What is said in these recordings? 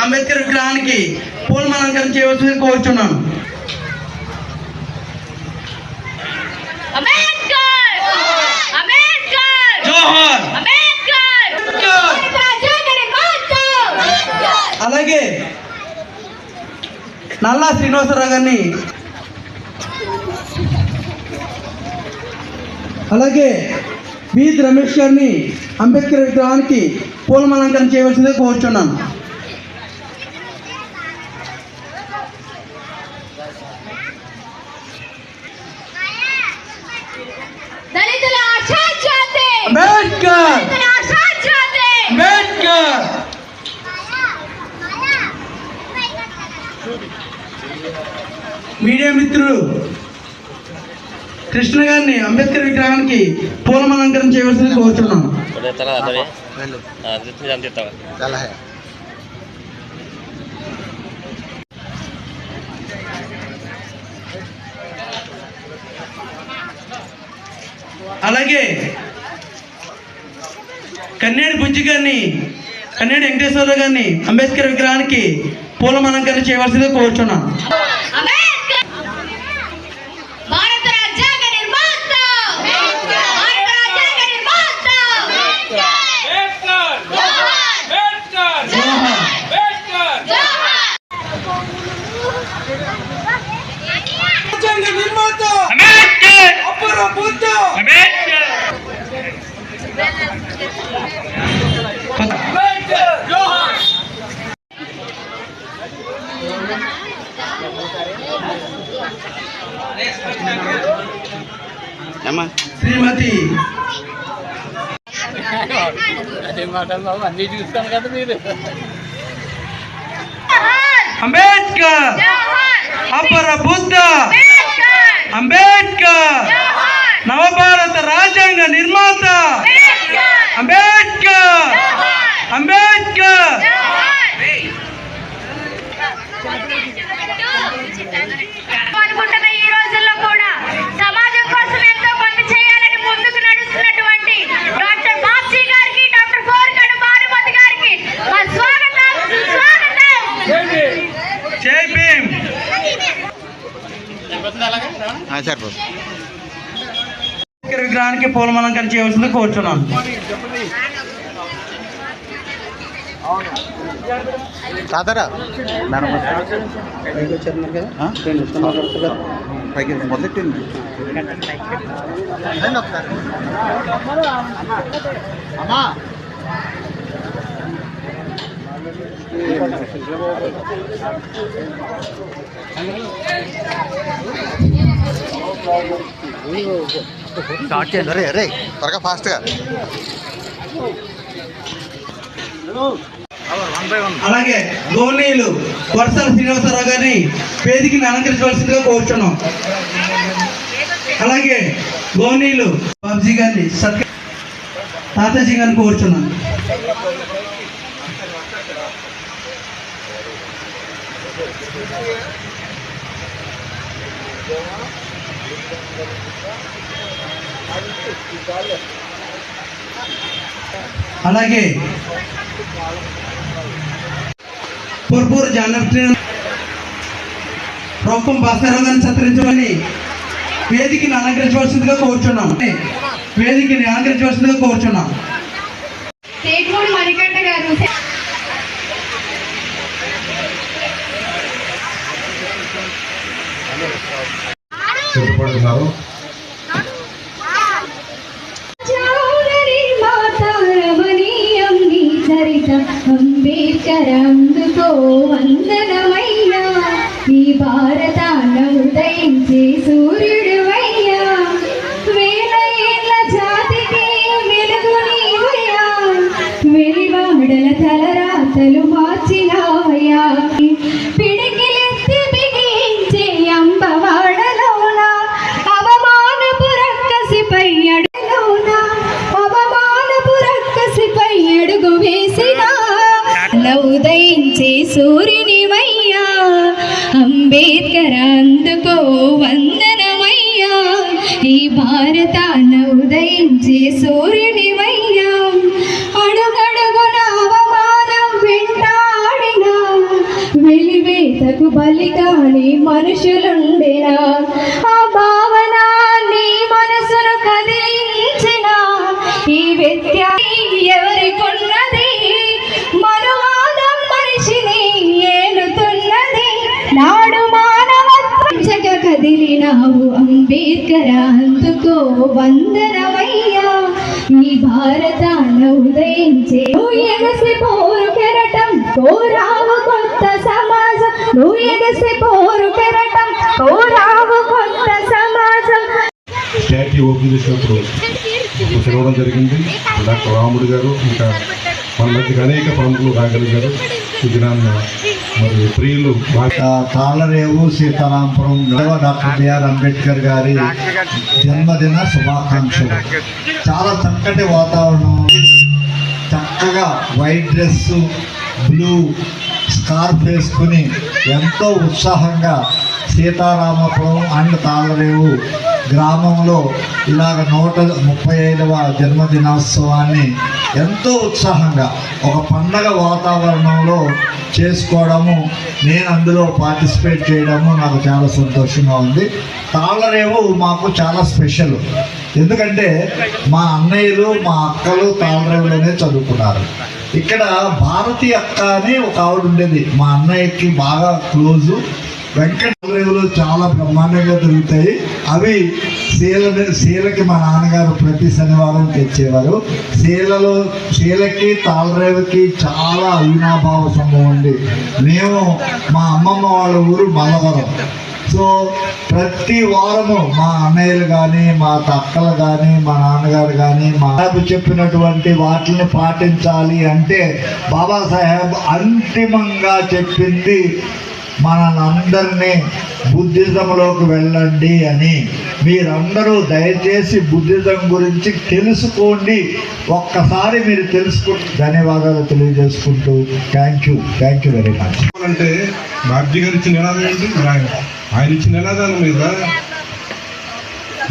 అంబేద్కర్ విగ్రహానికి పూలమాలంకరణ చేయవలసింది కోరుచున్నాను. అలాగే నల్లా శ్రీనివాసరావు గారిని, అలాగే బీద్ రమేష్ గారిని అంబేద్కర్ విగ్రహానికి పూలమాలంకరణ చేయవలసిందే కోరుచున్నాను. అంబేద్కర్ అంబేద్కర్. మీడియా మిత్రులు కృష్ణ గారిని అంబేద్కర్ విగ్రహానికి పూలమాలంకరణ చేయవలసింది కోరుచున్నాను. అలాగే కన్నేడి బుజ్జి గారిని, కన్నేడి వెంకటేశ్వరరావు గారిని అంబేద్కర్ విగ్రహానికి పూలమాలంకరణ చేయవలసింది కోరుచున్నాను. శ్రీమతి అంబేద్కర్, అపర బుద్ధ అంబేద్కర్, నవభారత రాజ్యాంగ నిర్మాత అంబేద్కర్ అంబేద్కర్. అనుకుంటున్న ఈ రోజుల్లో కూడా సమాజం కోసం ఎంతో పని చేయాలని ముందుకు నడుస్తున్నటువంటి డాక్టర్ బాబ్జీ గారికి, డాక్టర్ కోరికడు భానుమతి గారికి మా స్వాగతం సుస్వాగతం. జై భీమ్. విగ్రహానికి పూలమాలంకరణ చేయవలసింది కోరుచున్నాను. సాదరా పైకి మొదలెట్టింది. అమ్మా స్టార్ట్ చేయండి. అరే అరే త్వరగా ఫాస్ట్గా. అలాగే గోనీలు వరసల శ్రీనివాసరావు గారిని వేదికని అలంకరించవలసిందిగా కోరుచున్నాం. అలాగే గోనీలు బాబ్జీ గారిని తాతాజీ గారిని కోరుచున్నాను. అలాగే పూర్పూరు జానపి రొక్కం భాస్కరరావు గారిని సత్కరించమని వేదికని అలంకరించవలసిందిగా కోరుచున్నాం. వేదికని అలంకరించవలసిందిగా కోరుచున్నాం. మణికంఠ గారు అంబేద్కర్ అందుకో వందనమయ్యా, ఈ భారతాన ఉదయించే సూర్యుడివయ్యా, వేల ఏళ్ళ జాతికి వెలుగు నీవయ్యా, వెలివాడల తలరాతలు మార్చినావయ్యా, పిడికిలెత్తి బిగించే అంబవాడలోన అవమానపు రక్కసిపై అడుగులోన అవమానపు రక్కసిపై అడుగు వేసిన ఉదయించే సూర్యునివయ్యా, అంబేద్కర్ అందుకో వందనమయ్యా, ఈ భారతాన ఉదయించే ఉదయించే సూర్యునివయ్యా అడుగడుగున అవమానం వెంటాడిన వెలివేతకు బలిగాని మనుషులుండెనా ఆ భావన నీ మనసును కదిలించిన ఈ వ్యత్యాసం ఎవరికున్నది మనువాదం మనిషిని ఏలుతున్నది నాడు మానవత్వం కదిలినావు అంబేద్కర్ అందుకో వందనమయ్యా ఈ భారతాన ఉదయించే ఎగసి పోరు కెరటం కోరావు కొత్త సమాజం నువ్వు ఎగసి పోరు కెరటం కోరావు కొత్త సమాజం. స్టాట్యూ ఓపెన్ చేసినప్పుడు పిలవడం జరిగింది. డాక్టర్ రాముడు గారు ఇంకా మన మధ్యకి అనేక ప్రముఖులు రాగలిగారు. ఈ దినాన్న మరి ప్రియులు తాళరేవు సీతారాంపురం డాక్టర్ బిఆర్ అంబేద్కర్ గారి జన్మదిన శుభాకాంక్షలు. చాలా చక్కటి వాతావరణం, చక్కగా వైట్ డ్రెస్, బ్లూ స్కార్ఫ్ వేసుకుని ఎంతో ఉత్సాహంగా సీతారామపురం అండ్ తాళరేవు గ్రామంలో ఇలాగ 135వ జన్మదినోత్సవాన్ని ఎంతో ఉత్సాహంగా ఒక పండగ వాతావరణంలో చేసుకోవడము, నేను అందులో పార్టిసిపేట్ చేయడము నాకు చాలా సంతోషంగా ఉంది. తాళరేవు మాకు చాలా స్పెషల్. ఎందుకంటే మా అన్నయ్యలు మా అక్కలు తాళరేవులోనే చదువుకున్నారు. ఇక్కడ భారతి అక్క అని ఒక ఆవిడ ఉండేది, మా అన్నయ్యకి బాగా క్లోజు. వెంకటరేవులు చాలా బ్రహ్మాండంగా దొరుకుతాయి. అవి శీలకి మా నాన్నగారు ప్రతి శనివారం తెచ్చేవారు. శీలకి తాళరేవుకి చాలా అవినాభావ సంభవం ఉంది. మేము మా అమ్మమ్మ వాళ్ళ ఊరు మలవరం. సో ప్రతి వారము మా అన్నయ్యలు కానీ మా అక్కలు కానీ మా నాన్నగారు కానీ మా చెప్పినటువంటి వాటిని పాటించాలి అంటే బాబాసాహెబ్ అంతిమంగా చెప్పింది మనందరినీ బుద్ధిజంలోకి వెళ్ళండి అని. మీరందరూ దయచేసి బుద్ధిజం గురించి తెలుసుకోండి. ఒక్కసారి మీరు తెలుసుకుంటూ ధన్యవాదాలు తెలియజేసుకుంటూ థ్యాంక్ యూ వెరీ మచ్. అంటే బాబ్జీ గారు ఇచ్చిన నినాదం ఏంటి? ఆయన ఇచ్చిన నినాదాల మీద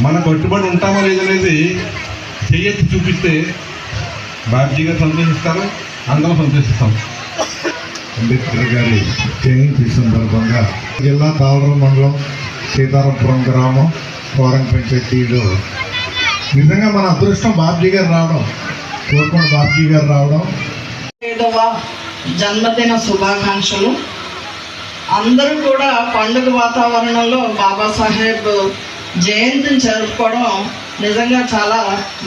మన కట్టుబడి ఉంటామా లేదనేది చెయ్యెత్తి చూపిస్తే బాబ్జీ గారు సంతోషిస్తారు, అందరం సంతోషిస్తాం. అంబేద్కర్ గారి జయంతి సందర్భంగా జిల్లా తాళరేవు మండలం సీతారాంపురం గ్రామం కోరం పంచాయతీలో నిజంగా మన అదృష్టం బాబ్జీ గారు రావడం, కోరుకున్న బాబ్జీ గారు రావడం. 7వ జన్మదిన శుభాకాంక్షలు. అందరూ కూడా పండుగ వాతావరణంలో బాబాసాహెబ్ జయంతిని జరుపుకోవడం నిజంగా చాలా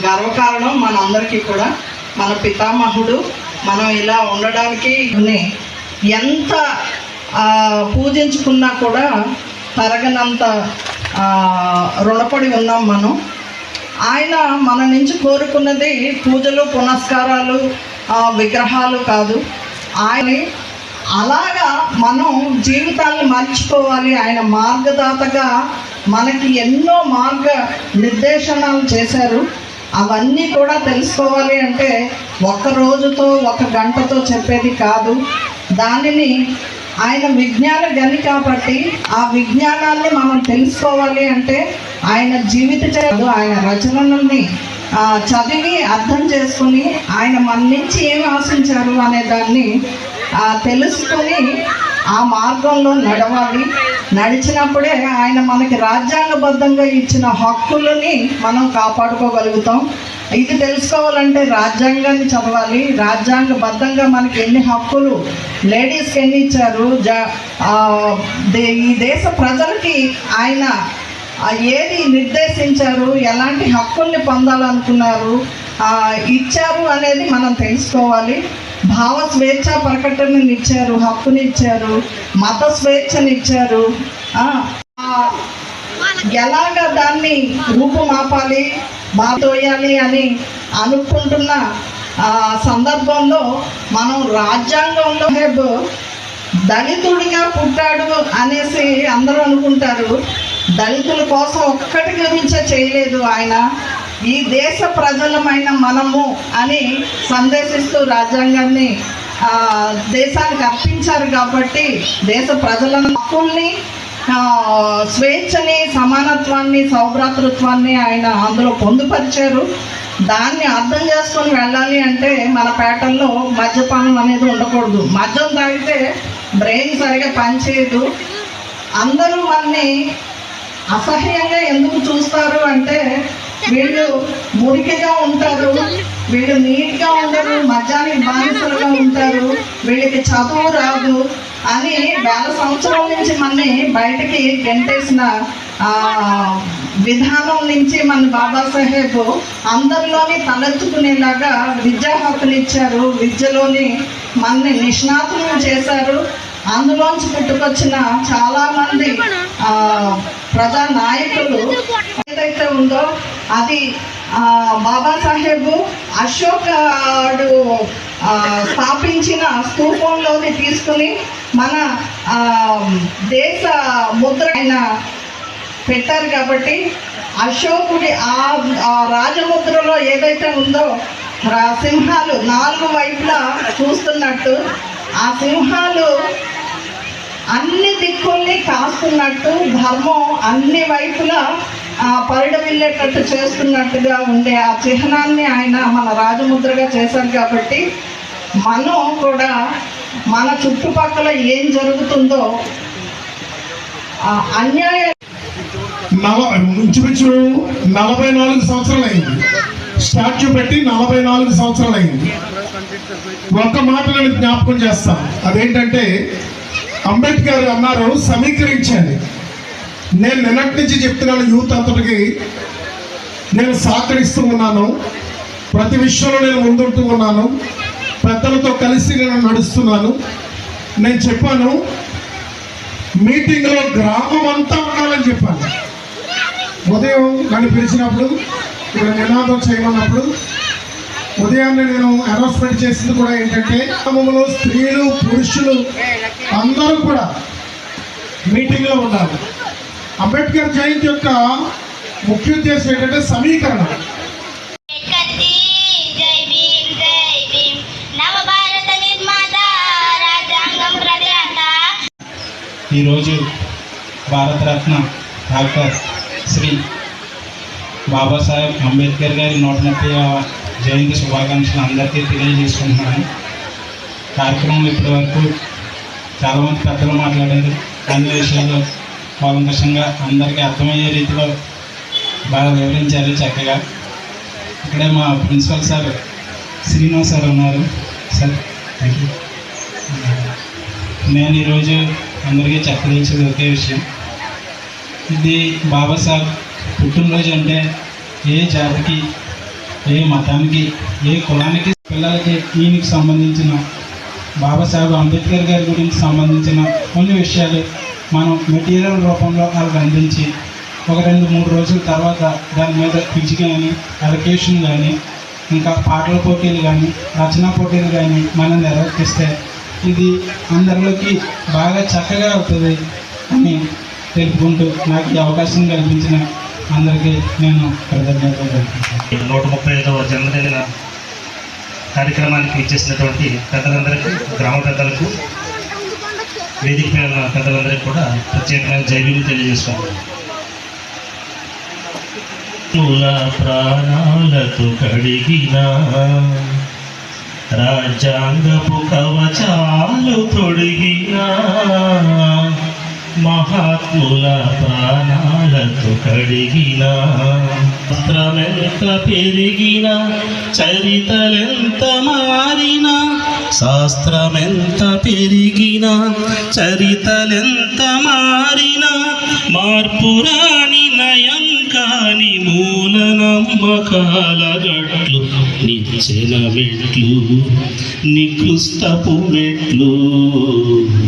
గర్వకారణం మనందరికీ కూడా. మన పితామహుడు మనం ఇలా ఉండడానికి ఎంత పూజించుకున్నా కూడా తరగనంత రుణపడి ఉన్నాం మనం. ఆయన మన నుంచి కోరుకున్నది పూజలు పునస్కారాలు విగ్రహాలు కాదు. ఆయన అలాగా మనం జీవితాన్ని మర్చిపోవాలి. ఆయన మార్గదాతగా మనకి ఎన్నో మార్గ నిర్దేశనాలు చేశారు. అవన్నీ కూడా తెలుసుకోవాలి అంటే ఒక రోజుతో ఒక గంటతో చెప్పేది కాదు. దానిని ఆయన విజ్ఞాన గని కాబట్టి ఆ విజ్ఞానాన్ని మనం తెలుసుకోవాలి అంటే ఆయన జీవిత ఆయన రచనలని చదివి అర్థం చేసుకుని ఆయన మన నుంచి ఏమి ఆశించారు అనే దాన్ని తెలుసుకొని ఆ మార్గంలో నడవాలి. నడిచినప్పుడే ఆయన మనకి రాజ్యాంగబద్ధంగా ఇచ్చిన హక్కులని మనం కాపాడుకోగలుగుతాం. ఇది తెలుసుకోవాలంటే రాజ్యాంగాన్ని చదవాలి. రాజ్యాంగబద్ధంగా మనకి ఎన్ని హక్కులు, లేడీస్కి ఎన్ని ఇచ్చారు, ఈ దేశ ప్రజలకి ఆయన ఏది నిర్దేశించారు, ఎలాంటి హక్కుల్ని పొందాలనుకున్నారు, ఇచ్చారు అనేది మనం తెలుసుకోవాలి. భావ స్వేచ్ఛ ప్రకటనని ఇచ్చారు, హక్కుని ఇచ్చారు, మత స్వేచ్ఛని ఇచ్చారు. ఎలాగ దాన్ని రూపుమాపాలి, బాతోయాలి అని అనుకుంటున్న సందర్భంలో మనం రాజ్యాంగంలో దళితుడిగా పుట్టాడు అనేసి అందరూ అనుకుంటారు. దళితుల కోసం ఒక్కటి గురించే చేయలేదు ఆయన. ఈ దేశ ప్రజలమైన మనము అని సందేశిస్తూ రాజ్యాంగాన్ని దేశానికి అర్పించారు. కాబట్టి దేశ ప్రజల హక్కుల్ని, స్వేచ్ఛని, సమానత్వాన్ని, సౌభ్రాతృత్వాన్ని ఆయన అందులో పొందుపరిచారు. దాన్ని అర్థం చేసుకొని వెళ్ళాలి అంటే మన పేటల్లో మద్యపానం అనేది ఉండకూడదు. మద్యం తాగితే బ్రెయిన్ సరిగా పనిచేయదు. అందరూ మనని అసహ్యంగా ఎందుకు చూస్తారు అంటే వీళ్ళు మురికిగా ఉంటారు, వీళ్ళు నీట్గా ఉండరు, మద్యానికి బానిసలుగా ఉంటారు, వీళ్ళకి చదువు రాదు అని వేల సంవత్సరాల నుంచి మనని బయటికి గెంటేసిన విధానం నుంచి మన బాబాసాహెబ్ అందరిలోని తలెత్తుకునేలాగా విద్యా హక్కులు ఇచ్చారు. విద్యలోని మనని నిష్ణాతులను చేశారు. అందులోంచి పుట్టుకొచ్చిన చాలామంది ప్రజా నాయకులు ఏదైతే ఉందో అది బాబాసాహెబ్ అశోకుడు స్థాపించిన స్తూపంలోని తీసుకుని మన దేశ ముద్ర ఆయన పెట్టారు. కాబట్టి అశోకుడి ఆ రాజముద్రలో ఏదైతే ఉందో సింహాలు 4 వైపులా చూస్తున్నట్టు, ఆ సింహాలు అన్ని దిక్కుల్ని కాస్తున్నట్టు, ధర్మం అన్ని వైపులా పరిడవిల్లేటట్టు చేస్తున్నట్టుగా ఉండే ఆ చిహ్నాన్ని ఆయన మన రాజముద్రగా చేశారు. కాబట్టి మనం కూడా మన చుట్టుపక్కల ఏం జరుగుతుందో అన్యాయ ఇంచుమించు 44 సంవత్సరాలు అయింది. స్టాచ్యూ పెట్టి 44 సంవత్సరాలు అయింది. ఒక్క మాట నేను జ్ఞాపకం చేస్తాను. అదేంటంటే అంబేద్కర్ అన్నారు సమీకరించాలి. నేను నిన్నటి నుంచి చెప్తున్నాను, యూత్ అంతటికి నేను సహకరిస్తూ ఉన్నాను, ప్రతి విషయంలో నేను ముందుంటూ ఉన్నాను, పెద్దలతో కలిసి నేను నడుస్తున్నాను. నేను చెప్పాను మీటింగ్లో గ్రామం అంతా ఉండాలని చెప్పాను. ఉదయం నన్ను పిలిచినప్పుడు ఇక్కడ నినాదం చేయమన్నప్పుడు ఉదయాన్నే నేను అనౌన్స్మెంట్ చేసింది కూడా ఏంటంటే గ్రామంలో స్త్రీలు పురుషులు అందరూ కూడా మీటింగ్లో ఉండాలి. అంబేద్కర్ జయంతి యొక్క ముఖ్య ఉద్దేశం ఏంటంటే సమీకరణ. ఈరోజు భారతరత్న డాక్టర్ శ్రీ బాబాసాహెబ్ అంబేద్కర్ గారి 130వ జయంతి శుభాకాంక్షలు అందరికీ తెలియజేసుకుంటున్నాను. కార్యక్రమం ఇప్పటి వరకు చాలామంది పెద్దలు మాట్లాడారు. అన్ని విషయాల్లో కూలంకషంగా అందరికీ అర్థమయ్యే రీతిలో బాగా వివరించారు చక్కగా. ఇక్కడే మా ప్రిన్సిపల్ సార్ శ్రీనివాస్ సార్ ఉన్నారు. Sir thank you. నేను ఈరోజు అందరికీ చెప్పదలిచేది ఒకే విషయం. ఇది బాబాసాహెబ్ పుట్టినరోజు అంటే ఏ జాతికి, ఏ మతానికి, ఏ కులానికి పిల్లలకి ఈయనకి సంబంధించిన బాబాసాహెబ్ అంబేద్కర్ గారి గురించి సంబంధించిన కొన్ని విషయాలు మనం మెటీరియల్ రూపంలో వాళ్ళకి అందించి ఒక 2-3 రోజుల తర్వాత దాని మీద క్విజ్ కానీ, అలొకేషన్ కానీ, ఇంకా పాటల పోటీలు కానీ, రచనా పోటీలు కానీ మనం నిర్వర్తిస్తే ఇది అందరిలోకి బాగా చక్కగా అవుతుంది అని తెలుపుకుంటూ నాకు ఈ అవకాశం కల్పించిన అందరికీ నేను కృతజ్ఞతలు తెలుపుతున్నాను. 135వ జన్మదిన కార్యక్రమానికి ఇచ్చేసినటువంటి పెద్దలందరికీ, గ్రామ పెద్దలకు, వేదిక మీద ఉన్న పెద్దలందరికీ కూడా ప్రత్యేకమైన జైలు తెలియజేసుకుంటున్నాను. ప్రాణాలతో కడిగిన రాజ్యాంగపు కవచాలు తొడిగిన మహాత్ముల ప్రాణాలతో కడిగిన శాస్త్రమెంత పెరిగిన చరితలెంత మారిన, శాస్త్రమెంత పెరిగిన చరితలెంత మారిన, మార్పురాని నయం కాని మూల నమ్మకాల గట్లు, నిచ్చెన మెట్లు నికృష్టపు మెట్లు,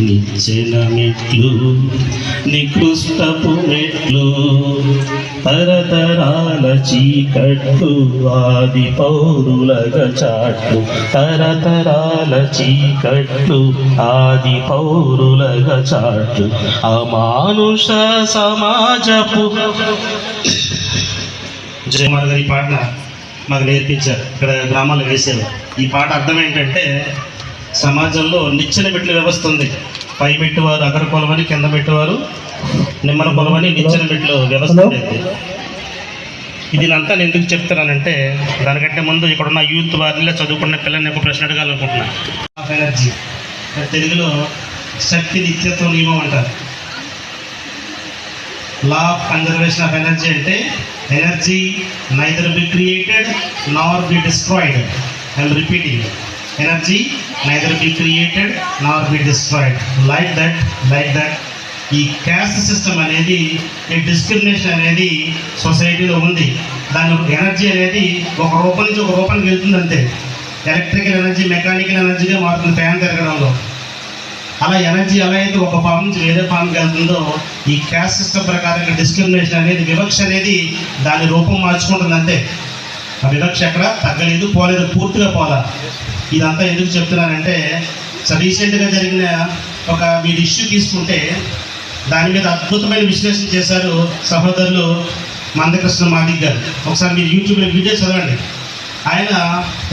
నిచ్చెన మెట్లు నికృష్టపు మెట్లు, తరతరాల చీకట్లు ఆది పౌరులగ చాట్లు, తరతరాల చీకట్లు ఆది పౌరులగ చాట్లు, అమానుష సమాజపు జయమాల గారి పాటన మాకు నేర్పించారు. ఇక్కడ గ్రామాల్లో వేసేవారు. ఈ పాట అర్థం ఏంటంటే సమాజంలో నిచ్చెన మెట్ల వ్యవస్థ ఉంది. పై మెట్టువారు అగర కొలవని, కింద మెట్టువారు నిమ్మల కొలవని నిచ్చెన మెట్ల వ్యవస్థ ఉండేది. ఇది అంతా నేను ఎందుకు చెప్తున్నానంటే దానికంటే ముందు ఇక్కడ ఉన్న యూత్ వారిలో చదువుకున్న పిల్లల్ని ఒక ప్రశ్న అడగాలనుకుంటున్నాను. ఆఫ్ ఎనర్జీ తెలుగులో శక్తి నిత్యత్వ నియమం అంటారు. Law of conservation of energy అంటే energy neither be created nor be destroyed. I'm repeating, energy neither be created nor be destroyed. Like that ఈ క్యాస్ట్ సిస్టమ్ అనేది, ఈ డిస్క్రిమినేషన్ అనేది సొసైటీలో ఉంది. దాని ఎనర్జీ అనేది ఒక రూపం నుంచి ఒక రూపానికి వెళ్తుంది అంతే. ఎలక్ట్రికల్ ఎనర్జీ మెకానికల్ ఎనర్జీగా మారుతుంది ఫ్యాన్ తిరగడంలో. అలా ఎనర్జీ ఎలా అయితే ఒక ఫామ్ నుంచి వేరే ఫామ్కి వెళ్తుందో, ఈ క్యాస్ట్ సిస్టమ్ ప్రకారం డిస్క్రిమినేషన్ అనేది, వివక్ష అనేది దాని రూపం మార్చుకుంటుంది అంతే. ఆ వివక్ష ఎక్కడ తగ్గలేదు, పోలేదు, పూర్తిగా పోలా. ఇదంతా ఎందుకు చెప్తున్నానంటే రీసెంట్గా జరిగిన ఒక మీరు ఇష్యూ తీసుకుంటే దాని మీద అద్భుతమైన విశ్లేషణ చేశారు సహోదరులు మందకృష్ణ మాదిక్ గారు. ఒకసారి మీరు యూట్యూబ్లో వీడియో చదవండి. ఆయన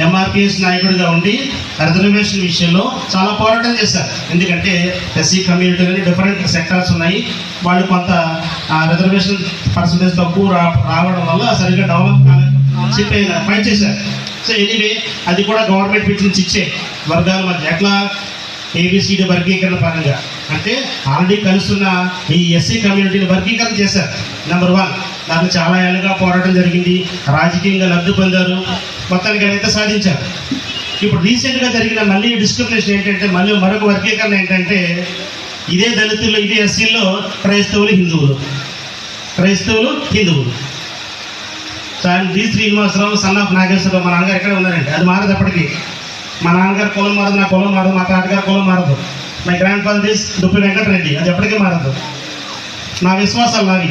ఎంఆర్పిఎస్ నాయకుడిగా ఉండి రిజర్వేషన్ విషయంలో చాలా పోరాటం చేశారు. ఎందుకంటే ఎస్సీ కమ్యూనిటీలో డిఫరెంట్ సెక్టార్స్ ఉన్నాయి, వాళ్ళు కొంత రిజర్వేషన్ పర్సంటేజ్ తక్కువ రావడం వల్ల సరిగ్గా డెవలప్ కాలేదని ఫైట్ చేశారు. సో ఎనీవే అది కూడా గవర్నమెంట్ వీటి నుంచి ఇచ్చే వర్గాల మధ్య ఎట్లా ఏబిసిడి వర్గీకరణ పరంగా అంటే ఆల్రెడీ కలుస్తున్న ఈ ఎస్సీ కమ్యూనిటీని వర్గీకరణ చేశారు. నెంబర్ 1 దానికి చాలా ఏళ్ళుగా పోరాటం జరిగింది, రాజకీయంగా లబ్ధి పొందారు, మొత్తానికి అయితే సాధించారు. ఇప్పుడు రీసెంట్గా జరిగిన మళ్ళీ డిస్క్రిమినేషన్ ఏంటంటే, మళ్ళీ మరొక వర్గీకరణ ఏంటంటే ఇదే దళితులు, ఇదే ఎస్సీల్లో క్రైస్తవులు హిందువులు. D Srinivasarao son of Nageswararao మా నాన్నగారు ఎక్కడే ఉన్నారండి. అది మారదు ఎప్పటికీ. మా నాన్నగారు కులం మారదు, నా కులం మారదు, మా తాతగారు కులం మారదు. మై గ్రాండ్ ఫాదర్ ఇస్ దుప్పి వెంకటరెడ్డి, అది ఎప్పటికీ మారదు. నా విశ్వాసాలు నావి.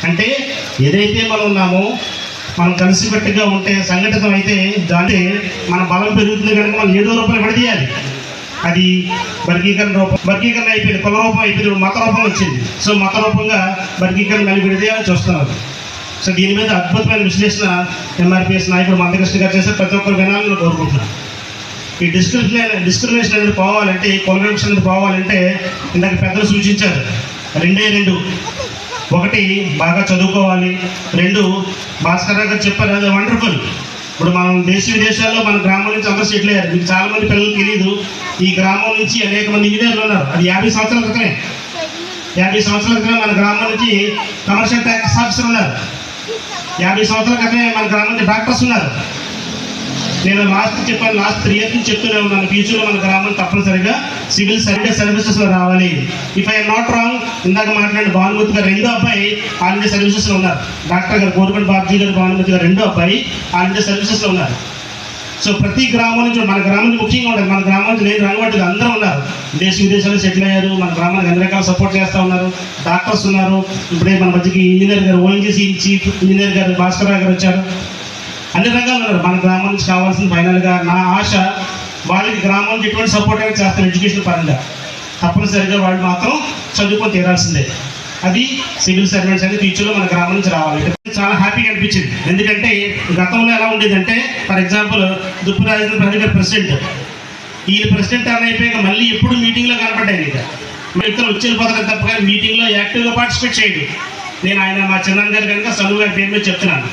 అంటే ఏదైతే మనం ఉన్నామో మనం కలిసికట్టుగా ఉంటే, సంఘటితం అయితే దాంట్లో మన బలం పెరుగుతుంది కనుక మనం ఏదో రూపంలో విడదీయాలి. అది వర్గీకరణ అయిపోయింది, కుల రూపం అయిపోయింది, మత రూపం వచ్చింది. సో మత రూపంగా వర్గీకరణ మళ్ళీ విడదీయాలని చూస్తున్నారు. సో దీని మీద అద్భుతమైన విశ్లేషణ ఎంఆర్పిఎస్ నాయకుడు మందకృష్ణ గారు చేస్తే ప్రతి ఒక్కరు వినాలని కోరుకుంటున్నాను. ఈ డిస్క్రిమినేషన్ అనేది పోవాలంటే, కుల వివక్ష అనేది పోవాలంటే ఇందాక పెద్దలు సూచించారు 2 ఒకటి బాగా చదువుకోవాలి, 2 భాస్కర్ గారు చెప్పారు, అది వండర్ఫుల్. ఇప్పుడు మనం దేశ విదేశాల్లో మన గ్రామం నుంచి అందరూ సెటిల్ అయ్యారు. మీకు చాలామంది పిల్లలకు తెలియదు, ఈ గ్రామం నుంచి అనేక మంది ఇంజనీర్లు ఉన్నారు. అది 50 సంవత్సరాల క్రితమే. 50 సంవత్సరాల క్రితమే మన గ్రామం నుంచి కమర్షియల్ ట్యాక్స్ ఆఫీసర్ ఉన్నారు. 50 సంవత్సరాల క్రితమే మన గ్రామం నుంచి డాక్టర్స్ ఉన్నారు. నేను లాస్ట్ 3 years నుంచి చెప్తూనే ఉన్నాను, ఫ్యూచర్లో మన గ్రామం తప్పనిసరిగా సివిల్ సర్వీసెస్లో రావాలి. ఇఫ్ ఐఎమ్ నాట్ రాంగ్, ఇందాక మాట్లాడిన భానుమతి గారు 2వ అబ్బాయి ఆల్ ఇండియా సర్వీసెస్లో ఉన్నారు. డాక్టర్ గారు కోరుకొండ బాబ్జీ గారు, భానుమతి గారు 2వ అబ్బాయి ఆల్ ఇండియా సర్వీసెస్లో ఉన్నారు. సో ప్రతి గ్రామం నుంచి, మన గ్రామం నుంచి ముఖ్యంగా ఉంటుంది, మన గ్రామం నుంచి లేని రంగవట్టుగా అందరూ ఉన్నారు. దేశ విదేశాల్లో సెటిల్ అయ్యారు, మన గ్రామానికి అన్ని రకాల సపోర్ట్ చేస్తూ ఉన్నారు. డాక్టర్స్ ఉన్నారు. ఇప్పుడే మన మధ్యకి ఇంజనీర్ గారు, ఓఎన్జీసీ చీఫ్ ఇంజనీర్ గారు భాస్కర్ రావు గారు వచ్చారు. అన్ని రకాలు ఉన్నారు. మన గ్రామం నుంచి కావాల్సిన ఫైనల్గా నా ఆశ, వాళ్ళకి గ్రామం నుంచి ఎటువంటి సపోర్ట్ అనేది చేస్తాను ఎడ్యుకేషన్ పరంగా. తప్పనిసరిగా వాళ్ళు మాత్రం చదువుకొని తీరాల్సిందే. అది సివిల్ సర్వెంట్స్ అనేది ఫ్యూచర్లో మన గ్రామం నుంచి రావాలి. చాలా హ్యాపీగా అనిపించింది. ఎందుకంటే గతంలో ఎలా ఉండేదంటే, ఫర్ ఎగ్జాంపుల్ దుప్పి రాజేంద్ర ప్రసాద్ గారు ప్రెసిడెంట్, ఈయన ప్రెసిడెంట్ అని అయిపోయాక మళ్ళీ ఎప్పుడు మీటింగ్లో కనపడ్డాయి. ఇతను వచ్చి వెళ్ళిపోతారు తప్ప కానీ మీటింగ్లో యాక్టివ్గా పార్టిసిపేట్ చేయడు. నేను ఆయన మా చిన్న గారు కనుక చదువు గారి పేరు మీద చెప్తున్నాను.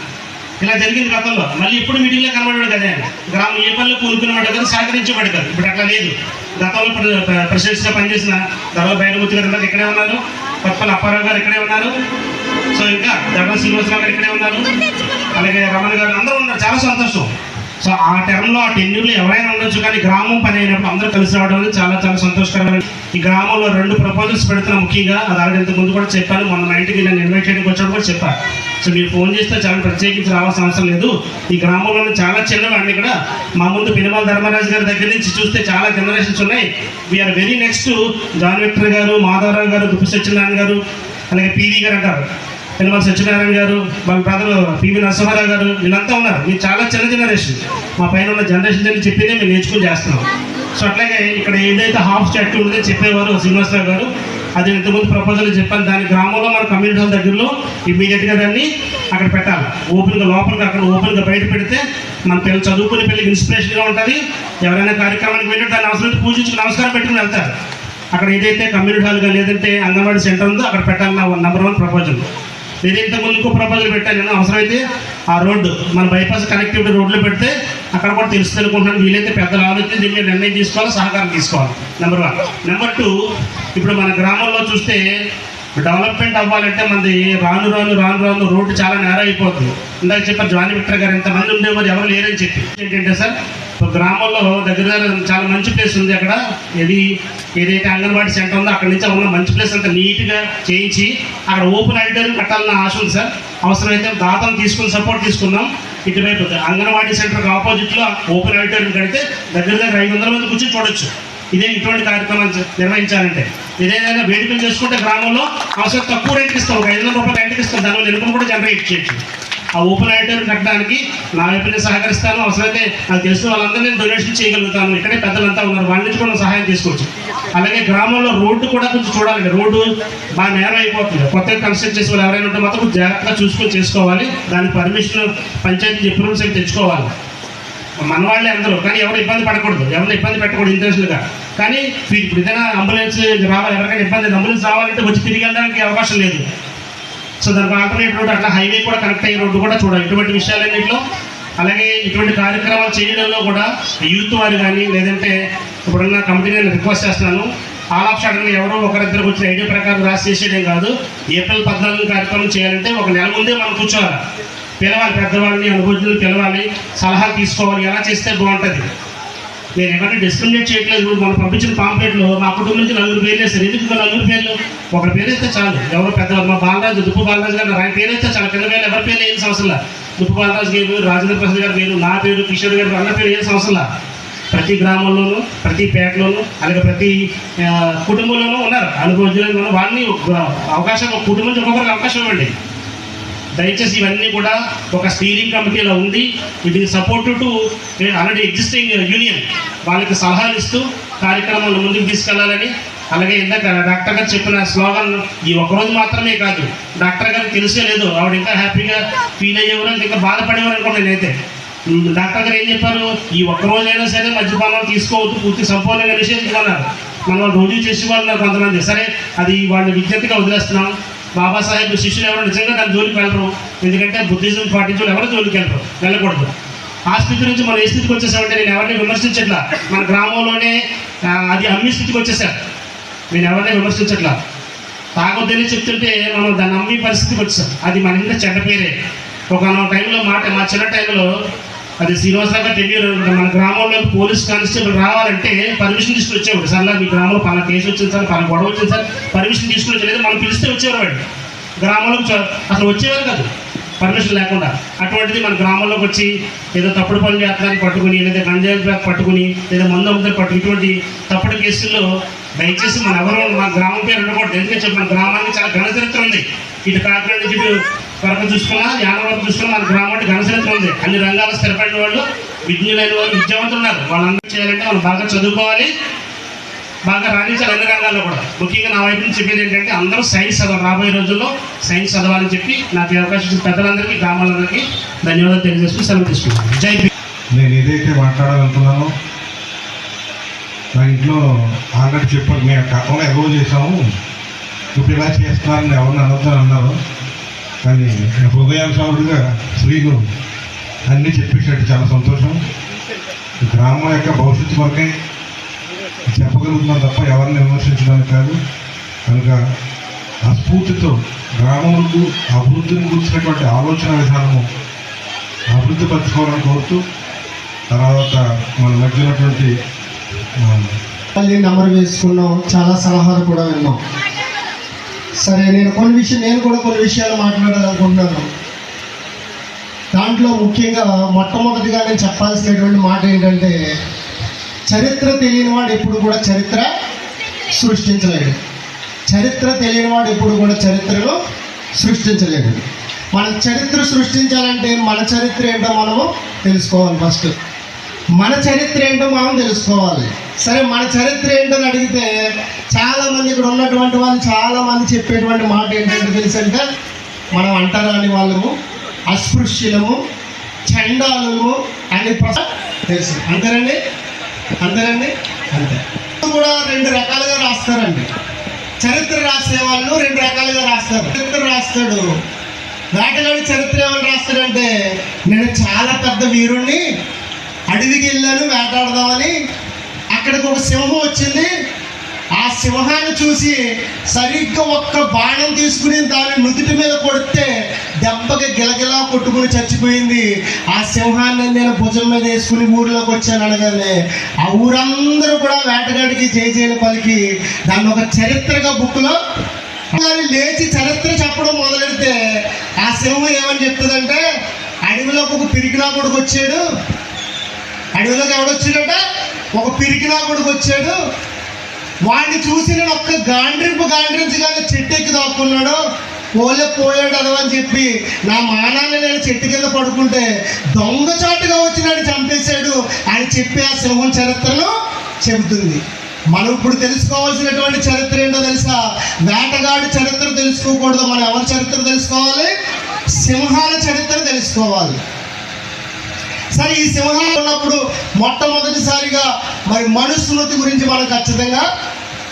ఇలా జరిగింది గతంలో. మళ్ళీ ఎప్పుడు మీటింగ్లో కనబడాడు కదా ఆయన. గ్రామం ఏ పనులు కూనుకునేవాడు కదా, సహకరించేవాడు కదా. ఇప్పుడు అట్లా లేదు. గతంలో ప్రెసిడెంట్స్గా పనిచేసిన దళ బైరమూర్తి గారు ఇక్కడే ఉన్నారు, కొత్తపల్లి అప్పారావు గారు ఇక్కడే ఉన్నారు. సో ఇంకా దళ శ్రీనివాసరావు గారు ఇక్కడే ఉన్నారు, అలాగే రమణ గారు అందరూ ఉన్నారు. చాలా సంతోషం. సో ఆ టర్మ్లో, ఆ టెన్యూర్లో ఎవరైనా ఉండొచ్చు, కానీ గ్రామం పని అయినప్పుడు అందరూ కలిసి రావడం అనేది చాలా చాలా సంతోషకరమైన. ఈ గ్రామంలో 2 ప్రపోజల్స్ పెడుతున్నాం ముఖ్యంగా. అది ఆల్రెడీ ఇంతకు ముందు కూడా చెప్పాను, మొన్న మా ఇంటికి నన్ను ఇన్వైట్ చేయడానికి వచ్చాడు కూడా చెప్పాను. సో మీరు ఫోన్ చేస్తే చాలా ప్రత్యేకించి రావాల్సిన అవసరం లేదు. ఈ గ్రామంలో చాలా చిన్నవాడిని. ఇక్కడ మా ముందు పినమల ధర్మరాజు గారి దగ్గర నుంచి చూస్తే చాలా జనరేషన్స్ ఉన్నాయి. VR very next John Victor గారు, మాధవరావు గారు, దుప్పి సత్యనారాయణ గారు, అలాగే పీవీ గారు అంటారు, పినమల సత్యనారాయణ గారు, వాళ్ళ బ్రదర్ పివి నరసింహారావు గారు, వీళ్ళంతా ఉన్నారు. మీరు చాలా చిన్న జనరేషన్. మా పైన ఉన్న జనరేషన్ అని చెప్పిందే మేము నేర్చుకుని చేస్తున్నాం. సో అట్లాగే ఇక్కడ ఏదైతే హాఫ్ స్టాట్యూ ఉందో చెప్పేవారు శ్రీనివాసరావు గారు, అది ఇంతకుముందు ప్రపోజల్ చెప్పాను. దాని గ్రామంలో మన కమ్యూనిటీ హాల్ దగ్గరలో ఇమీడియట్గా దాన్ని అక్కడ పెట్టాలి. ఓపెన్గా లోపలికి, అక్కడ ఓపెన్గా బయట పెడితే మన పిల్లలు చదువుకునే పిల్లలకి ఇన్స్పిరేషన్గా ఉంటుంది. ఎవరైనా కార్యక్రమానికి వెళ్ళి దాన్ని అవసరం పూజించుకుని నమస్కారం పెట్టుకుని వెళ్తారు. అక్కడ ఏదైతే కమ్యూనిటీ హాల్గా లేదంటే అంగన్వాడీ సెంటర్ ఉందో అక్కడ పెట్టాలి. నా నంబర్ 1 ప్రపోజల్. ఏదైతే ముందు ఇంకో ప్రపోజల్ పెట్టాను నేను, అవసరమైతే ఆ రోడ్డు మన బైపాస్ కనెక్టివిటీ రోడ్లో పెడితే అక్కడ కూడా తెలుస్తుంది అనుకుంటున్నాను. వీలైతే పెద్దలు ఆలోచన దీని మీద నిర్ణయం తీసుకోవాలి, సహకారం తీసుకోవాలి. నెంబర్ 1. నెంబర్ 2, ఇప్పుడు మన గ్రామంలో చూస్తే డెవలప్మెంట్ అవ్వాలంటే మనది రాను రాను రోడ్డు చాలా నేరం అయిపోతుంది. ఇందాక చెప్పారు జానీ విక్టర్ గారు ఎంతమంది ఉండేవారు ఎవరు లేరని చెప్పి. ఏంటంటే సార్ గ్రామంలో దగ్గర చాలా మంచి ప్లేస్ ఉంది. అక్కడ ఏదైతే అంగన్వాడీ సెంటర్ ఉందో అక్కడ నుంచి ఉన్న మంచి ప్లేస్ అంతా నీట్గా చేయించి అక్కడ ఓపెన్ ఆడిటోరియం కట్టాలన్న ఆశ ఉంది సార్. అవసరమైతే దాతను తీసుకుని సపోర్ట్ తీసుకుందాం. ఇటువైపు అంగన్వాడీ సెంటర్కి ఆపోజిట్లో ఓపెన్ ఆడిటోరియం కడితే దగ్గర 500 మంది కూర్చొని చూడొచ్చు. ఇటువంటి కార్యక్రమాలు నిర్వహించాలంటే ఏదైనా వేడుకలు చేసుకుంటే గ్రామంలో అవసరం తక్కువ రేటుకి ఇస్తాం, ఒక 500 రూపాయలు రేటుకి ఇస్తాం. దానివల్ల ఇన్కమ్ కూడా జనరేట్ చేయొచ్చు. ఆ ఓపెన్ ఆడిటోరియం కట్టడానికి నా వైపు నేను సహకరిస్తాను. అవసరమైతే నాకు తెలిసిన వాళ్ళందరూ నేను డొనేషన్ చేయగలుగుతాను. ఇక్కడే పెద్దలంతా ఉన్నారు, వాళ్ళ నుంచి కూడా సహాయం తీసుకోవచ్చు. అలాగే గ్రామంలో రోడ్డు కూడా కొంచెం చూడాలి. రోడ్డు బాగా నేరం అయిపోతుంది. కొత్తగా కన్స్ట్రక్ట్ చేసే వాళ్ళు ఎవరైనా ఉంటే మాత్రం జాగ్రత్తగా చూసుకొని చేసుకోవాలి. దానికి పర్మిషన్ పంచాయతీ అప్రూవల్స్ అయితే తెచ్చుకోవాలి. మన వాళ్ళే అందరూ, కానీ ఎవరు ఇబ్బంది పడకూడదు, ఎవరిని ఇబ్బంది పెట్టకూడదు ఇంట్రెస్ట్గా. కానీ ఇప్పుడు ఏదైనా అంబులెన్స్ రావాలి, ఎవరికైనా ఇబ్బంది అంబులెన్స్ రావాలంటే వచ్చి తిరిగి వెళ్ళడానికి అవకాశం లేదు. సో దానికి ఆల్టర్నేట్ రోడ్, అట్లా హైవే కూడా కనెక్ట్ అయ్యే రోడ్డు కూడా చూడాలి. ఇటువంటి విషయాలన్నింటిలో అలాగే ఇటువంటి కార్యక్రమాలు చేయడంలో కూడా యూత్ వారు కానీ లేదంటే ఇప్పుడున్న కమిటీని నేను రిక్వెస్ట్ చేస్తున్నాను. ఆల్ ఆఫ్ సడన్గా ఎవరో ఒకరిద్దరికి వచ్చిన ఐడియా ప్రకారం రాసి చేసేయడం కాదు. ఏప్రిల్ 14 కార్యక్రమం చేయాలంటే ఒక నెల ముందే మనం కూర్చోవాలి, పిలవాలి, పెద్దవాళ్ళని అనుభూతులు పిలవాలి, సలహాలు తీసుకోవాలి, ఎలా చేస్తే బాగుంటుంది. నేను ఎవరైనా డిస్క్రిమినేట్ చేయట్లేదు. మనం పంపించిన పాంప్లెట్లో మా కుటుంబం నుంచి 4 పేర్లు వేస్తారు. ఎందుకు 4 పేర్లు? ఒకరి పేరు వేస్తే చాలు. ఎవరో పెద్దవాళ్ళు, మా బాలరాజు, దుప్పు బాలరాజు గారు ఆయన పేరు వేస్తే చాలా కింద పేర్లు ఎవరి పేర్లు ఏం సంవత్సరంలా. దుప్పు బాలరాజు గారు, రాజేంద్ర ప్రసాద్ గారి పేరు, నా పేరు, కిషోర్ గారు, అన్న పేరు ఏం సంవత్సరంలా. ప్రతి గ్రామంలోనూ, ప్రతి పేటలోనూ, అలాగే ప్రతి కుటుంబంలోనూ ఉన్నారు అనుభవజ్ఞులు. వాళ్ళని అవకాశం, ఒక కుటుంబం నుంచి ఒక్కొక్కరికి అవకాశం ఇవ్వండి దయచేసి. ఇవన్నీ కూడా ఒక స్టీరింగ్ కమిటీలో ఉంది. ఇది support to already existing union, వాళ్ళకి సలహాలు ఇస్తూ కార్యక్రమాలు ముందుకు తీసుకెళ్లాలని. అలాగే ఇందాక డాక్టర్ గారు చెప్పిన స్లోగన్ ఈ ఒక్కరోజు మాత్రమే కాదు. డాక్టర్ గారికి తెలిసే లేదు, ఆవిడ ఇంకా హ్యాపీగా ఫీల్ అయ్యేవారు, ఇంకా బాధపడేవారు అనుకోండి. నేనైతే డాక్టర్ గారు ఏం చెప్పారు, ఈ ఒక్కరోజైనా సరే మద్యపానం తీసుకోవద్దు, పూర్తి సంపూర్ణంగా నిషేధించుకున్నారు. మనం రోజు చేసేవాళ్ళు కొంతమంది. సరే, అది వాళ్ళ విజ్ఞతగా వదిలేస్తున్నాం. బాబాసాహెబ్ శిష్యులు ఎవరు నిజంగా దాని జోలికి వెళ్ళరు, ఎందుకంటే బుద్ధిజం పాటించు ఎవరు జోలికి వెళ్ళకూడదు. ఆ స్థితి నుంచి మనం ఏ స్థితికి వచ్చేసామంటే, నేను ఎవరిని విమర్శించట్లా, మన గ్రామంలోనే అది అమ్మి స్థితికి వచ్చేసారు. నేను ఎవరిని విమర్శించట్లా, తాగొద్దని చెప్తుంటే మనం దాన్ని అమ్మి పరిస్థితికి వచ్చాం. అది మన ఇంట్లో చెడ్డ పేరే. ఒక టైంలో మా చిన్న టైంలో అది శ్రీనివాసరావు గారు తెలియదు, మన గ్రామంలో పోలీస్ కానిస్టేబుల్ రావాలంటే పర్మిషన్ తీసుకుని వచ్చేవాడు. సార్ మీ గ్రామంలో పలానా కేసు వచ్చింది సార్, పలానా గొడవ వచ్చింది సార్, పర్మిషన్ తీసుకుని వచ్చలేదు. మనం పిలిస్తే వచ్చేవారు వాడు. గ్రామంలోకి అసలు వచ్చేవారు కాదు పర్మిషన్ లేకుండా. అటువంటిది మన గ్రామంలోకి వచ్చి ఏదో తప్పుడు పనులు చేస్తానికి పట్టుకుని, లేదా గంజాయి పట్టుకుని, లేదా మందు అమ్ముతారు పట్టుకుని, ఇటువంటి తప్పుడు కేసుల్లో దయచేసి మన ఎవరు మా గ్రామం పేరు ఉండకూడదు. ఎందుకంటే చెప్పి మన గ్రామానికి చాలా ఘన చరిత్ర ఉంది. ఇటు కాకినాడ నుంచి ఇటు వరకు చూసుకున్నా, యానం వరకు చూసుకున్నా మన గ్రామానికి ఘన చరిత్ర ఉంది. అన్ని రంగాల్లో స్థిరపడిన వాళ్ళు, విజ్ఞులైన వాళ్ళు, విద్యావంతులు ఉన్నారు. వాళ్ళందరూ చేయాలంటే వాళ్ళు బాగా చదువుకోవాలి, బాగా రాణించాలి అన్ని రంగాల్లో కూడా. ముఖ్యంగా నా వైపు నుంచి చెప్పేది ఏంటంటే అందరూ సైన్స్ చదవాలి, రాబోయే రోజుల్లో సైన్స్ చదవాలని చెప్పి నాకు అవకాశం ఇచ్చిన పెద్దలందరికీ, గ్రామాలందరికీ ధన్యవాదాలు తెలియజేస్తూ సెలవు తీసుకుంటాను. జై భీమ్. నేను ఏదైతే మాట్లాడాలనుకున్నానో నా ఇంట్లో ఆల్రెడీ చెప్పారు, మేము గతంలో ఎగవ చేసాము, ఇప్పుడు ఇలా చేస్తున్నారని ఎవరిని అనొద్దని అన్నారు. కానీ హృదయానుసారుడుగా స్త్రీలు అన్నీ చెప్పేసినట్టు చాలా సంతోషం. గ్రామం యొక్క భవిష్యత్తు వరకే చెప్పగలుగుతున్నాం తప్ప ఎవరిని విమర్శించడానికి కాదు. కనుక ఆ స్ఫూర్తితో గ్రామములకు అభివృద్ధిని గురించినటువంటి ఆలోచన విధానము అభివృద్ధి పరచుకోవాలని కోరుతూ, తర్వాత మన మధ్య ఉన్నటువంటి నెంబర్ వేసుకున్నాం, చాలా సలహాలు కూడా విన్నాం. సరే, నేను కూడా కొన్ని విషయాలు మాట్లాడాలనుకుంటున్నాను. దాంట్లో ముఖ్యంగా మొట్టమొదటిగా నేను చెప్పాల్సినటువంటి మాట ఏంటంటే, చరిత్ర తెలియని వాడు ఎప్పుడు కూడా చరిత్ర సృష్టించలేడు. చరిత్ర తెలియని వాడు ఎప్పుడు కూడా చరిత్రను సృష్టించలేడు. మనం చరిత్ర సృష్టించాలంటే మన చరిత్ర ఏంటో మనము తెలుసుకోవాలి. ఫస్ట్ మన చరిత్ర ఏంటో మనం తెలుసుకోవాలి. సరే, మన చరిత్ర ఏంటని అడిగితే చాలామంది ఇక్కడ ఉన్నటువంటి వాళ్ళు చాలామంది చెప్పేటువంటి మాట ఏంటంటే తెలుసంటే, మనం అంటరాని వాళ్ళము, అస్పృశ్యులము, చండాలము అని తెలుసు. అంతేనండి అంతే కూడా 2 రకాలుగా రాస్తారండి. చరిత్ర రాసే వాళ్ళు 2 రకాలుగా రాస్తారు. చరిత్ర రాస్తాడు, వేటగాడి చరిత్ర ఏమని రాస్తాడంటే, నేను చాలా పెద్ద వీరుణ్ణి, అడవికి వెళ్ళాను వేటాడదామని, అక్కడికి ఒక సింహం వచ్చింది, ఆ సింహాన్ని చూసి సరిగ్గా ఒక్క బాణం తీసుకుని దాని నుదుటి మీద కొడితే దెబ్బకి గిలగిలా కొట్టుకుని చచ్చిపోయింది. ఆ సింహాన్ని నేను భుజం మీద వేసుకుని ఊరిలోకి వచ్చాను అనగానే ఆ ఊరందరూ కూడా వేటగాడికి జయజయలు పలికి దాన్ని ఒక చరిత్రగా బుక్లో లేచి చరిత్ర చెప్పడం మొదలెడితే ఆ సింహం ఏమని చెప్తుందంటే, అడవిలోకి ఒక పిరికినా కొడుకు వచ్చాడు, అడవిలోకి ఎవడొచ్చాడట, ఒక పిరికినా కొడుకు వచ్చాడు, వాడిని చూసి నేను ఒక్క గాండ్రించగానే చెట్టు ఎక్కి దాక్కున్నాడు, పోయాడు అదవని చెప్పి నా మానాన్ని నేను చెట్టు కింద పడుకుంటే దొంగచాటుగా వచ్చి నన్ను చంపేశాడు అని చెప్పి ఆ సింహం చరిత్రను చెబుతుంది. మనం ఇప్పుడు తెలుసుకోవాల్సినటువంటి చరిత్ర ఏంటో తెలుసా? వేటగాడి చరిత్ర తెలుసుకోకూడదు, మనం ఎవరి చరిత్ర తెలుసుకోవాలి? సింహాల చరిత్ర తెలుసుకోవాలి. సరే, ఈ సింహాలు ఉన్నప్పుడు మొట్టమొదటిసారిగా మరి మనుస్మృతి గురించి మనం ఖచ్చితంగా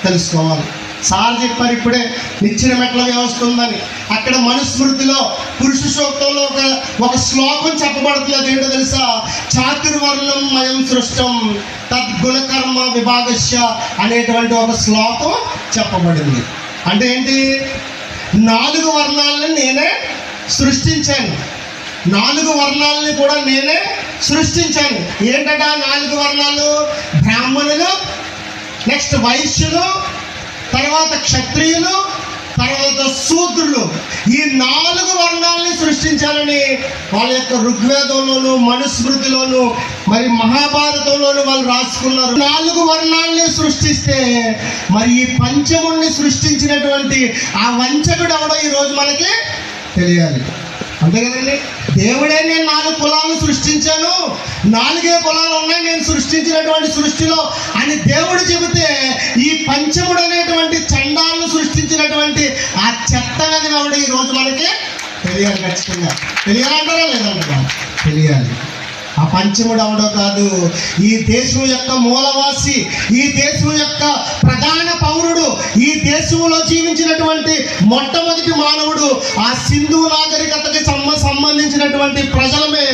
తెలుసుకోవాలి. సార్ చెప్పారు ఇప్పుడే నిచ్చిన మెట్ల వ్యవస్థ ఉందని. అక్కడ మనుస్మృతిలో పురుష సూక్తంలో ఒక శ్లోకం చెప్పబడుతుంది. అదేంటో తెలుసా? చాతుర్వర్ణం మయం సృష్టం తద్గుణకర్మ విభాగస్య అనేటువంటి ఒక శ్లోకం చెప్పబడింది. అంటే ఏంటి? 4 వర్ణాలను నేనే సృష్టించాను, 4 వర్ణాలని కూడా నేనే సృష్టించాను. ఏంటట 4 వర్ణాలు? బ్రాహ్మణులు, నెక్స్ట్ వైశ్యులు, తర్వాత క్షత్రియులు, తర్వాత శూద్రులు. ఈ 4 వర్ణాలని సృష్టించాలని వాళ్ళ యొక్క ఋగ్వేదంలోను మనుస్మృతిలోను మరి మహాభారతంలోను వాళ్ళు రాసుకున్నారు. 4 వర్ణాలని సృష్టిస్తే మరి ఈ పంచముల్ని సృష్టించినటువంటి ఆ వంచకుడు ఎవడో ఈరోజు మనకి తెలియాలి. అంతే కదండి. దేవుడే నేను 4 కులాలను సృష్టించాను, 4 కులాలు ఉన్నాయి నేను సృష్టించినటువంటి సృష్టిలో అని దేవుడు చెబితే ఈ పంచముడు అనేటువంటి చండాలను సృష్టించినటువంటి ఆ చెత్త అనేది ఎవడు ఈరోజు మనకి తెలియాలి. ఖచ్చితంగా తెలియాలంటారా లేదంటారా? తెలియాలి. ఆ పంచముడు అవడో కాదు, ఈ దేశం యొక్క మూలవాసి, ఈ దేశం యొక్క ప్రధాన పౌరుడు, ఈ దేశంలో జీవించినటువంటి మొట్టమొదటి మానవుడు, ఆ సింధు నాగరికతకి సంబంధించినటువంటి ప్రజలమే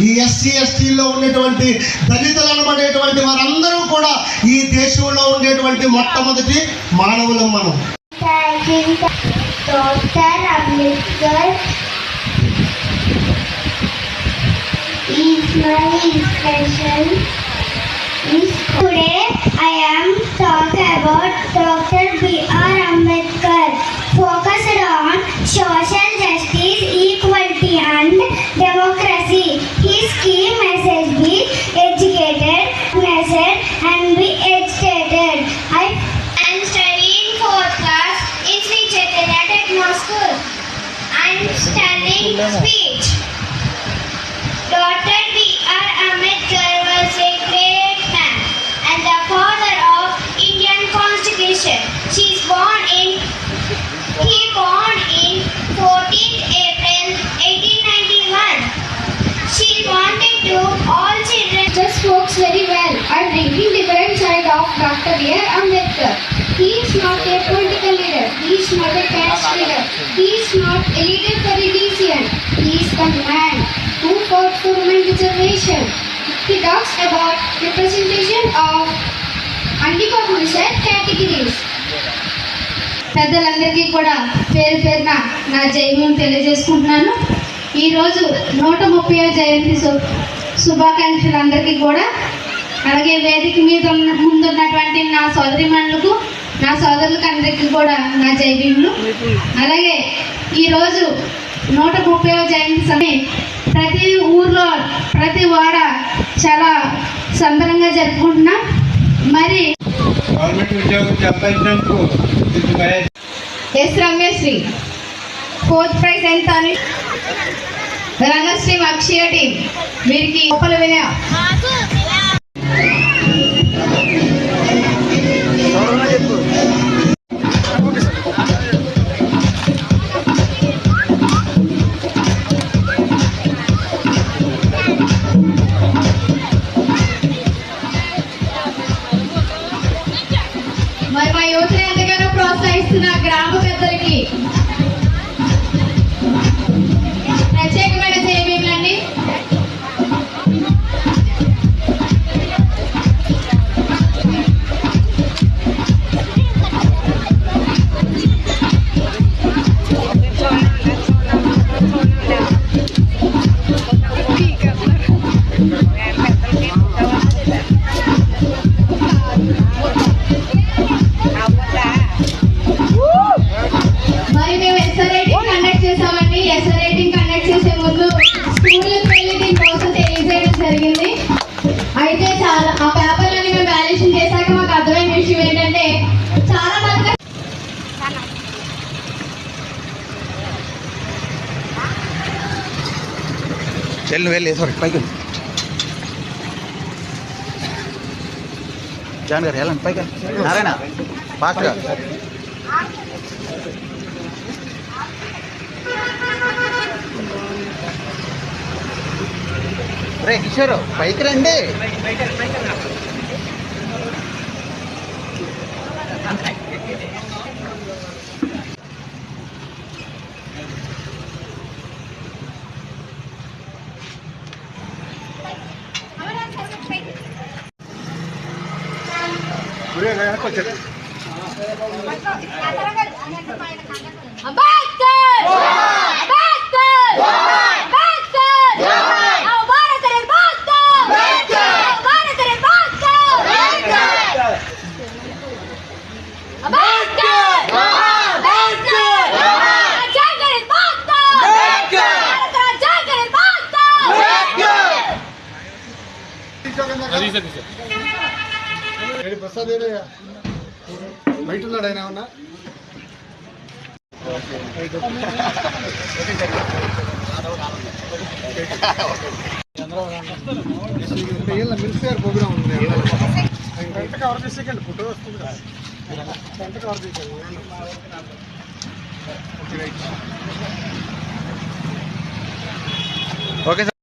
ఈ ఎస్సీ ఎస్టీలో ఉండేటువంటి దళితులు అనబడేటువంటి వారందరూ కూడా ఈ దేశంలో ఉండేటువంటి మొట్టమొదటి మానవులు మనం. Is my inspiration. Today I am talking about Dr. B.R. Ambedkar, focused on social justice, equality and democracy. His key message is educated, blessed and be educated. I am studying 4th class in Sri Chaitanya Techno School. I am studying speech. Dr. B.R. Ambedkar was a great man and the father of Indian Constitution. He born in 14th April 1891. She wanted to all children. Just spoke very well and bringing different side of Dr. B.R. Ambedkar. He is not a political leader. He is not a caste leader. He is not a leader for religion. He is the man who fought for women reservation. He talks about representation of undeprivileged categories. పెద్దలందరికీ కూడా పేరు పేరున నా జయమును తెలియజేసుకుంటున్నాను. ఈరోజు 130వ జయంతి శుభాకాంక్షలందరికీ కూడా, అలాగే వేదిక మీద ముందున్నటువంటి నా సోదరిమణులకు, నా సోదరులకు అందరికీ కూడా నా జయభీములు. అలాగే ఈరోజు 130వ జయంతి సమయం ప్రతి ఊర్లో ప్రతి వాడ చాలా సంబరంగా జరుపుకుంటున్నాం. మరి గవర్నమెంట్ ఉద్యోగం సంపాదించినందుకు ఎస్ రమ్యశ్రీ, 4th ప్రైజ్ ఎంత అని రణశ్రీ అక్షయ టీం వీరికి గొప్పల వినయ. మరి మా యువతని ఎంతగానో ప్రోత్సహిస్తున్న గ్రామ పెద్దలకి జరిగింది. అయితే చాలా ఆ పేపర్లని మేము వాల్యుయేషన్ చేశాక మాకు అర్థమైన విషయం ఏంటంటే చాలా మంది చెల్లి వెళ్ళి సారీ పైకి జాన్ గారు వెళ్ళండి పైకి నారాయణ ఫాస్ట్గా రే కిషోర్ పైకి రండి. ప్రసాద్ బయట ఉన్నాడు ఆయన ఏమన్నా మినిస్టర్ గారి ప్రోగ్రామ్ ఉంది కవర్ చేసేకండి ఫోటో వస్తుంది కవర్ చేసేయండి. Okay sir.